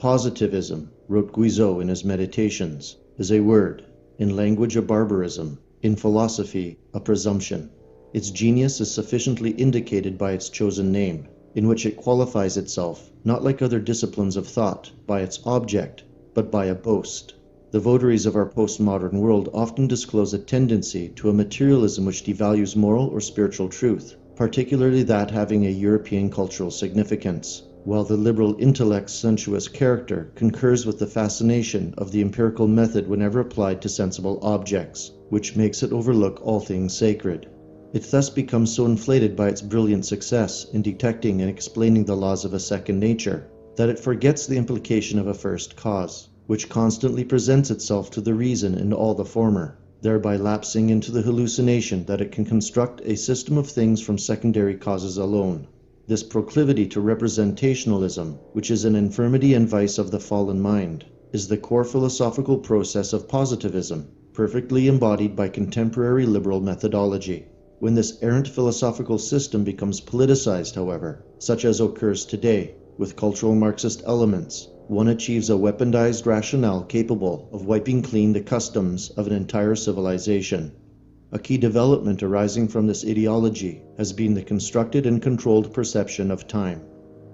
Positivism, wrote Guizot in his Meditations, is a word, in language a barbarism, in philosophy a presumption. Its genius is sufficiently indicated by its chosen name, in which it qualifies itself, not like other disciplines of thought, by its object, but by a boast. The votaries of our postmodern world often disclose a tendency to a materialism which devalues moral or spiritual truth, particularly that having a European cultural significance, while the liberal intellect's sensuous character concurs with the fascination of the empirical method whenever applied to sensible objects, which makes it overlook all things sacred. It thus becomes so inflated by its brilliant success in detecting and explaining the laws of a second nature, that it forgets the implication of a first cause, which constantly presents itself to the reason in all the former, thereby lapsing into the hallucination that it can construct a system of things from secondary causes alone. This proclivity to representationalism, which is an infirmity and vice of the fallen mind, is the core philosophical process of positivism, perfectly embodied by contemporary liberal methodology. When this errant philosophical system becomes politicized, however, such as occurs today, with cultural Marxist elements, one achieves a weaponized rationale capable of wiping clean the customs of an entire civilization. A key development arising from this ideology has been the constructed and controlled perception of time.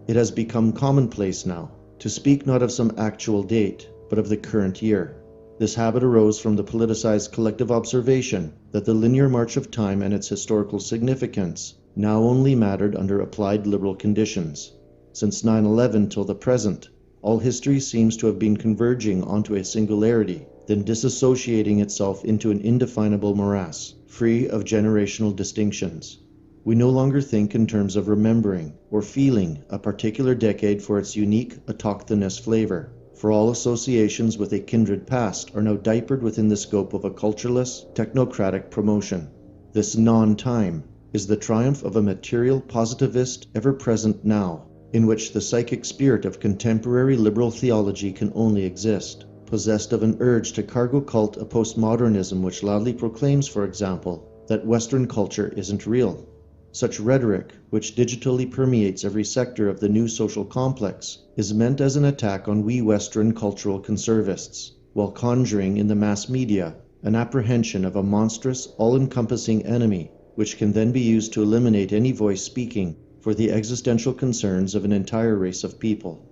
It has become commonplace now to speak not of some actual date, but of the current year. This habit arose from the politicized collective observation that the linear march of time and its historical significance now only mattered under applied liberal conditions. Since 9/11 till the present, all history seems to have been converging onto a singularity, then disassociating itself into an indefinable morass, free of generational distinctions. We no longer think in terms of remembering or feeling a particular decade for its unique autochthonous flavor, for all associations with a kindred past are now diapered within the scope of a cultureless, technocratic promotion. This non-time is the triumph of a material positivist ever-present now, in which the psychic spirit of contemporary liberal theology can only exist, possessed of an urge to cargo cult a postmodernism which loudly proclaims, for example, that Western culture isn't real. Such rhetoric, which digitally permeates every sector of the new social complex, is meant as an attack on we Western cultural conservists, while conjuring in the mass media an apprehension of a monstrous, all-encompassing enemy, which can then be used to eliminate any voice speaking for the existential concerns of an entire race of people.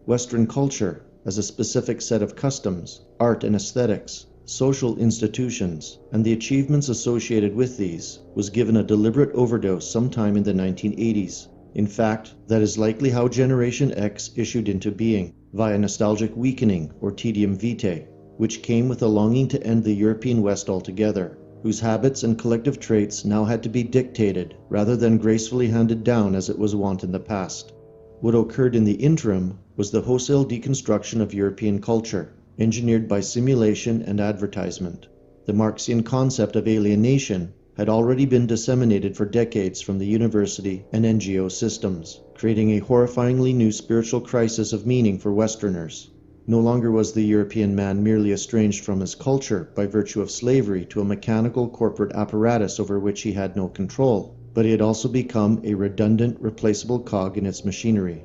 Western culture, as a specific set of customs, art and aesthetics, social institutions, and the achievements associated with these, was given a deliberate overdose sometime in the 1980s. In fact, that is likely how Generation X issued into being, via nostalgic weakening or tedium vitae, which came with a longing to end the European West altogether, whose habits and collective traits now had to be dictated rather than gracefully handed down as it was wont in the past. What occurred in the interim was the wholesale deconstruction of European culture, engineered by simulation and advertisement. The Marxian concept of alienation had already been disseminated for decades from the university and NGO systems, creating a horrifyingly new spiritual crisis of meaning for Westerners. No longer was the European man merely estranged from his culture by virtue of slavery to a mechanical corporate apparatus over which he had no control, but he had also become a redundant, replaceable cog in its machinery.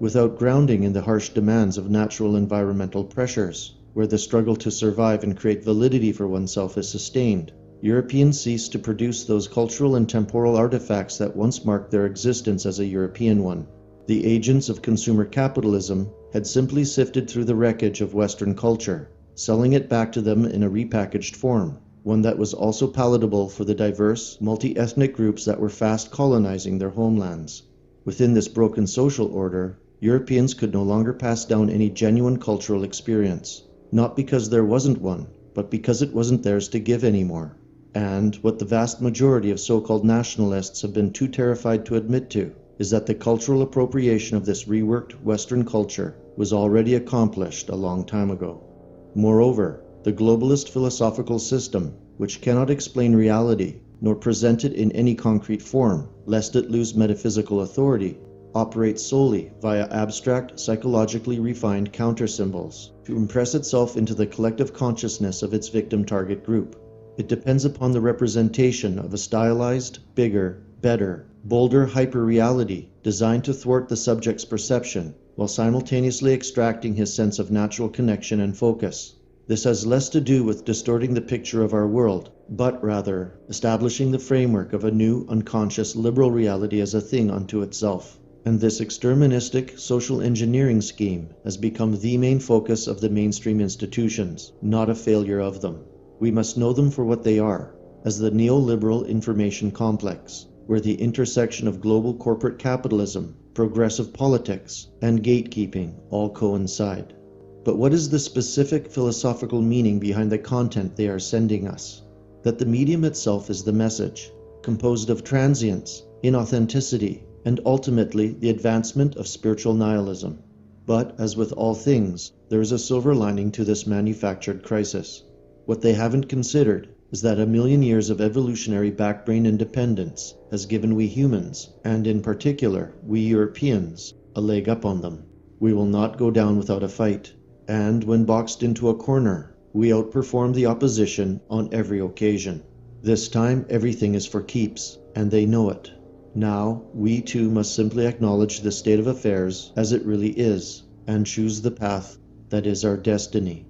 Without grounding in the harsh demands of natural environmental pressures, where the struggle to survive and create validity for oneself is sustained, Europeans ceased to produce those cultural and temporal artifacts that once marked their existence as a European one. The agents of consumer capitalism had simply sifted through the wreckage of Western culture, selling it back to them in a repackaged form, one that was also palatable for the diverse, multi-ethnic groups that were fast colonizing their homelands. Within this broken social order, Europeans could no longer pass down any genuine cultural experience, not because there wasn't one, but because it wasn't theirs to give anymore. And what the vast majority of so-called nationalists have been too terrified to admit to is that the cultural appropriation of this reworked Western culture was already accomplished a long time ago. Moreover, the globalist philosophical system, which cannot explain reality nor present it in any concrete form, lest it lose metaphysical authority, operates solely via abstract, psychologically refined counter-symbols to impress itself into the collective consciousness of its victim target group. It depends upon the representation of a stylized, bigger, better, bolder hyper-reality designed to thwart the subject's perception while simultaneously extracting his sense of natural connection and focus. This has less to do with distorting the picture of our world, but rather establishing the framework of a new, unconscious, liberal reality as a thing unto itself. And this exterministic social engineering scheme has become the main focus of the mainstream institutions, not a failure of them. We must know them for what they are, as the neoliberal information complex, where the intersection of global corporate capitalism, progressive politics, and gatekeeping all coincide. But what is the specific philosophical meaning behind the content they are sending us? That the medium itself is the message, composed of transience, inauthenticity, and ultimately the advancement of spiritual nihilism. But, as with all things, there is a silver lining to this manufactured crisis. What they haven't considered is that 1,000,000 years of evolutionary backbrain independence has given we humans, and in particular we Europeans, a leg up on them. We will not go down without a fight. And when boxed into a corner, we outperform the opposition on every occasion. This time everything is for keeps, and they know it. Now, we too must simply acknowledge the state of affairs as it really is, and choose the path that is our destiny.